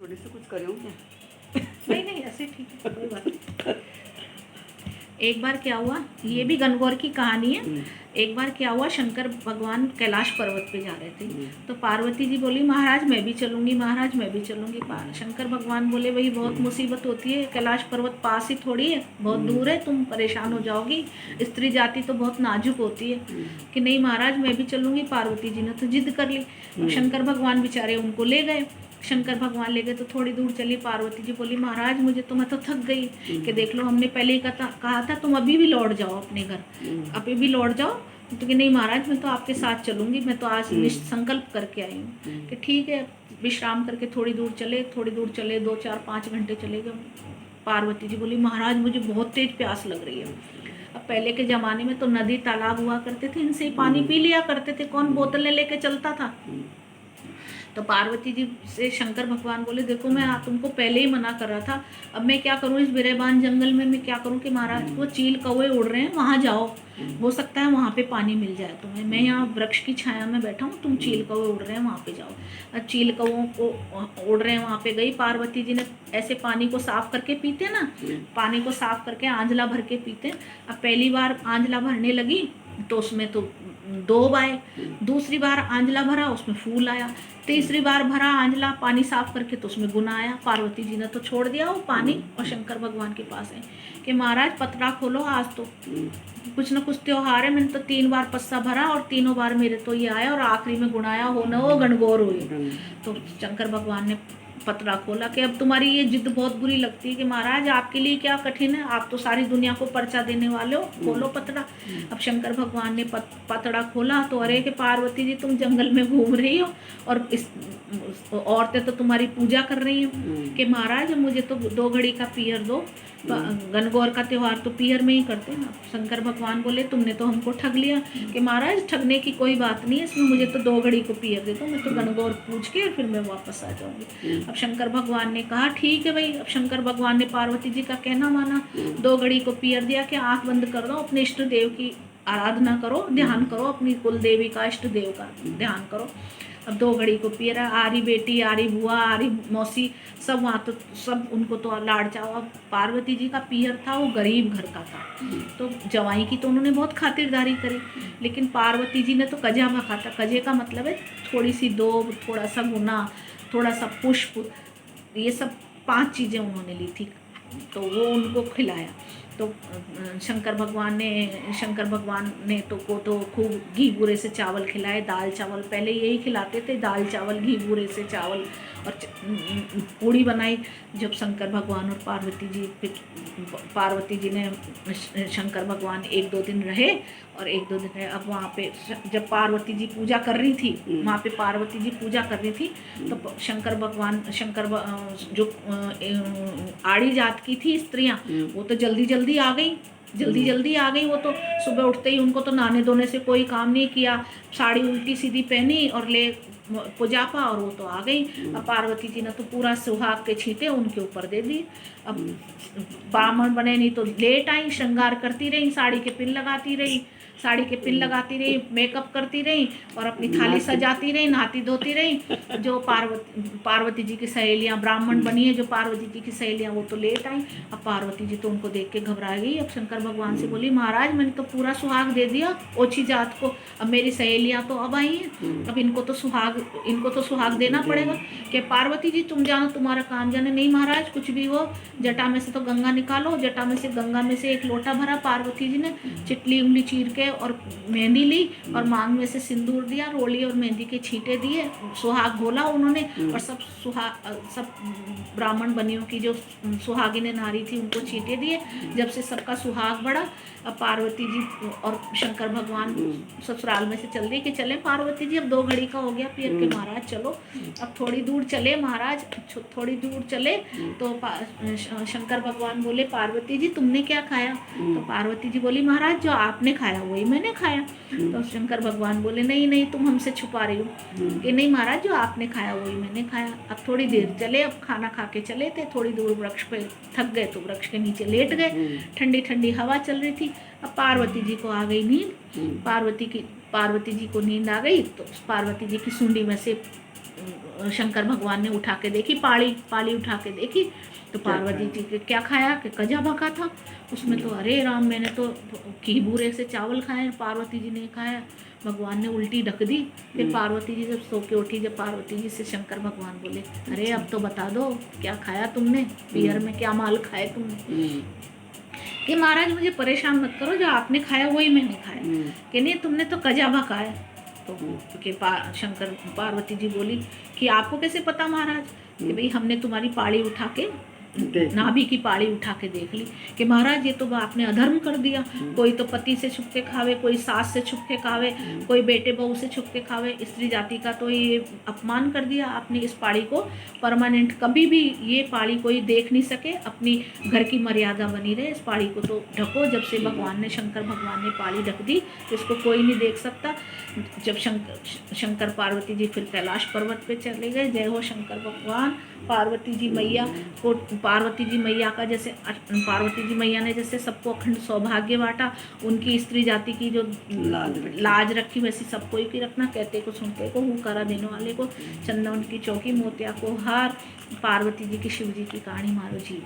थोड़ी सी कुछ करे हूँ क्या? नहीं नहीं, ऐसे ठीक है, कोई बात नहीं। एक बार क्या हुआ, ये भी गणगौर की कहानी है। एक बार क्या हुआ, शंकर भगवान कैलाश पर्वत पे जा रहे थे, तो पार्वती जी बोली महाराज मैं भी चलूंगी, महाराज मैं भी चलूंगी। शंकर भगवान बोले भाई बहुत मुसीबत होती है, कैलाश पर्वत पास ही थोड़ी है, बहुत दूर है, तुम परेशान हो जाओगी, स्त्री जाति तो बहुत नाजुक होती है। कि नहीं महाराज मैं भी चलूंगी। पार्वती जी ने तो जिद कर ली। अब शंकर भगवान बेचारे उनको ले गए। शंकर भगवान ले गए तो थोड़ी दूर चली, पार्वती जी बोली महाराज मुझे तो, मैं तो थक गई। कि देख लो हमने पहले ही कहा था तुम अभी भी लौट जाओ अपने घर, अभी भी लौट जाओ। तो कि नहीं महाराज मैं तो आपके साथ चलूंगी, मैं तो आज संकल्प करके आई हूँ। कि ठीक है। विश्राम करके थोड़ी दूर चले, 2-4-5 घंटे चले गए। पार्वती जी बोली महाराज मुझे बहुत तेज प्यास लग रही है। अब पहले के ज़माने में तो नदी तालाब हुआ करते थे, इनसे ही पानी पी लिया करते थे, कौन बोतलें लेके चलता था। तो पार्वती जी से शंकर भगवान बोले देखो मैं तुमको पहले ही मना कर रहा था, अब मैं क्या करूँ इस बिरेबान जंगल में, मैं क्या करूँ कि महाराज वो चील कौवे उड़ रहे हैं, वहाँ जाओ, हो सकता है वहाँ पे पानी मिल जाए तुम्हें। मैं यहाँ वृक्ष की छाया में बैठा हूँ, तुम चील कौवे उड़ रहे हैं वहाँ पे जाओ। चील कौवों को उड़ रहे हैं वहाँ पे गई। पार्वती जी ने ऐसे पानी को साफ करके पीते ना, पानी को साफ करके आंजला भर के पीते। अब पहली बार आंजला भरने लगी तो उसमें तो 2 आए, दूसरी बार आंजला भरा उसमें फूल आया, तीसरी बार भरा आंजला पानी साफ करके तो उसमें गुना आया। पार्वती जी ने तो छोड़ दिया वो पानी और शंकर भगवान के पास है कि महाराज पतरा खोलो, आज तो कुछ न कुछ त्योहार है, मैंने तो 3 बार पस्सा भरा और तीनों बार मेरे तो ये आया और आखिरी में गुनाया हो न वो गणगौर हुई। तो शंकर भगवान ने पतरा खोला कि अब तुम्हारी ये जिद बहुत बुरी लगती है कि महाराज आपके लिए क्या कठिन है, आप तो सारी दुनिया को पर्चा देने वाले हो, खोलो पतरा। अब शंकर भगवान ने पतरा खोला तो अरे कि पार्वती जी तुम जंगल में घूम रही हो और इस औरतें तो तुम्हारी पूजा कर रही हैं कि महाराज मुझे तो 2 घड़ी का पियर दो, गणगौर का त्योहार तो पियर में ही करते हैं ना। शंकर भगवान बोले तुमने तो हमको ठग लिया। कि महाराज ठगने की कोई बात नहीं है इसमें, मुझे तो 2 घड़ी को पियर दे दो, मैं तो गणगौर पूछ के फिर मैं वापस आ जाऊंगी। अब शंकर भगवान ने कहा ठीक है भाई। अब शंकर भगवान ने पार्वती जी का कहना माना, 2 घड़ी को पियर दिया कि आंख बंद कर दो, अपने इष्ट देव की आराधना करो, ध्यान करो, अपनी कुल देवी का इष्ट देव का ध्यान करो। अब 2 घड़ी को पियर, आरी बेटी, आरी बुआ, आरी मौसी, सब वहाँ तो सब उनको तो लाड चाव। अब पार्वती जी का पियर था वो गरीब घर का था, तो जवाई की तो उन्होंने बहुत खातिरदारी करी, लेकिन पार्वती जी ने तो कजा भखा था। कजे का मतलब है थोड़ी सी दोब, थोड़ा सा गुना, थोड़ा सा पुष्प, ये सब 5 चीज़ें उन्होंने ली थी, तो वो उनको खिलाया। तो शंकर भगवान ने तो खूब घी बूरे से चावल खिलाए, दाल चावल पहले यही खिलाते थे, दाल चावल घी बूरे से चावल और पूड़ी बनाई। जब शंकर भगवान और पार्वती जी ने शंकर भगवान 1-2 दिन रहे और 1-2 दिन रहे। अब वहाँ पे जब पार्वती जी पूजा कर रही थी, वहाँ पे पार्वती जी पूजा कर रही थी तो जो आड़ी जात की थी स्त्रियाँ, वो तो जल्दी आ गई। वो तो सुबह उठते ही उनको तो नहाने धोने से कोई काम नहीं किया, साड़ी उल्टी सीधी पहनी और ले पुजापा और वो तो आ गई। अब पार्वती जी ने तो पूरा सुहाग के छींटे उनके ऊपर दे दिए। अब ब्राह्मण बने नहीं तो लेट आई, श्रृंगार करती रही, साड़ी के पिन लगाती रही, मेकअप करती रही और अपनी थाली सजाती रही, नहाती धोती रही। जो पार्वती जी की सहेलियाँ ब्राह्मण बनी है, जो पार्वती जी की सहेलियाँ, वो तो लेट आई। अब पार्वती जी तो उनको देख के घबरा गई। अब शंकर भगवान से बोली महाराज मैंने तो पूरा सुहाग दे दिया ओछी जात को, अब मेरी सहेलियाँ तो अब आई हैं, अब इनको तो सुहाग देना पड़ेगा। कि पार्वती जी तुम जानो तुम्हारा काम जाने। नहीं महाराज कुछ भी हो, जटा में से तो गंगा निकालो। गंगा में से 1 लोटा भरा, पार्वती जी ने चिटली उंगली चीर के और मेहंदी ली और मांग में से सिंदूर दिया, रोली और मेहंदी के छींटे दिए, सुहाग घोला उन्होंने और सब ब्राह्मण बनियों की जो सुहागिने नारी थी उनको छींटे दिए। जब से सबका सुहाग बढ़ा, अब पार्वती जी और शंकर भगवान ससुराल में से चल दी कि चले पार्वती जी अब 2 घड़ी का हो गया पियर के महाराज चलो। अब थोड़ी दूर चले महाराज, थोड़ी दूर चले तो शंकर भगवान बोले पार्वती जी तुमने क्या खाया? तो पार्वती जी बोली महाराज जो आपने खाया वही मैंने खाया। तो शंकर भगवान बोले नहीं तुम हमसे छुपा रही हो। कि नहीं महाराज जो आपने खाया वही मैंने खाया। अब थोड़ी देर चले, अब खाना खा के चले थे, थोड़ी दूर वृक्ष पे थक गए तो वृक्ष के नीचे लेट गए, ठंडी ठंडी हवा चल रही थी। अब पार्वती जी को आ गई नींद। पार्वती जी को नींद आ गई तो पार्वती जी की सूंडी में से शंकर भगवान ने उठा के देखी पाली उठा के देखी, तो पार्वती जी के क्या खाया कि कजा भका था उसमें। तो अरे राम, मैंने तो घी बूरे से चावल खाए, पार्वती जी ने खाया। भगवान ने उल्टी ढक दी। फिर पार्वती जी जब सो के उठी, जब पार्वती जी से शंकर भगवान बोले, अरे अब तो बता दो क्या खाया तुमने, पियर में क्या माल खाए तुमने। कि महाराज मुझे परेशान मत करो, जो आपने खाया वही मैंने खाया। कि नहीं, तुमने तो कजावा खाया। तो शंकर पार्वती जी बोली कि आपको कैसे पता महाराज, कि भाई हमने तुम्हारी पाड़ी उठा के, नाभि की पाड़ी उठा के देख ली। कि महाराज ये तो आपने अधर्म कर दिया, कोई तो पति से छुप के खावे, कोई सास से छुप के खावे, कोई बेटे बहू से छुप के खावे, स्त्री जाति का तो ये अपमान कर दिया आपने। इस पाड़ी को परमानेंट कभी भी ये पाड़ी कोई देख नहीं सके, अपनी घर की मर्यादा बनी रहे, इस पाड़ी को तो ढको। जब से भगवान ने, शंकर भगवान ने पाड़ी ढक दी, इसको कोई नहीं देख सकता। जब शंकर पार्वती जी फिर कैलाश पर्वत पे चले गए। जय हो शंकर भगवान। पार्वती जी मैया को, पार्वती जी मैया का जैसे, पार्वती जी मैया ने जैसे सबको अखंड सौभाग्य बांटा, उनकी स्त्री जाति की जो लाज रखी वैसी सबको ही रखना। कहते को सुनते को, हुकारा देने वाले को, चंदन की चौकी मोतिया को हार। पार्वती जी की शिव जी की कहानी मारो जी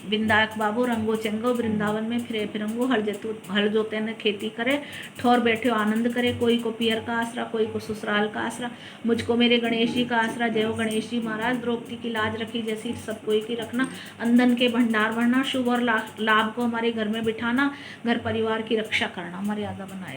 बिंदाक बाबू रंगो चंगो, वृंदावन में फिरे फिरंगो, हर जोते ने खेती करे, ठोर बैठे आनंद करे। कोई को पियर का आसरा, कोई को ससुराल का आसरा, मुझको मेरे गणेश जी का आसरा। जय हो गणेश जी महाराज। द्रौपदी की लाज रखी जैसी सब कोई की रखना, अंधन के भंडार भरना, शुभ और लाभ को हमारे घर में बिठाना, घर परिवार की रक्षा करना, मर्यादा बनाए।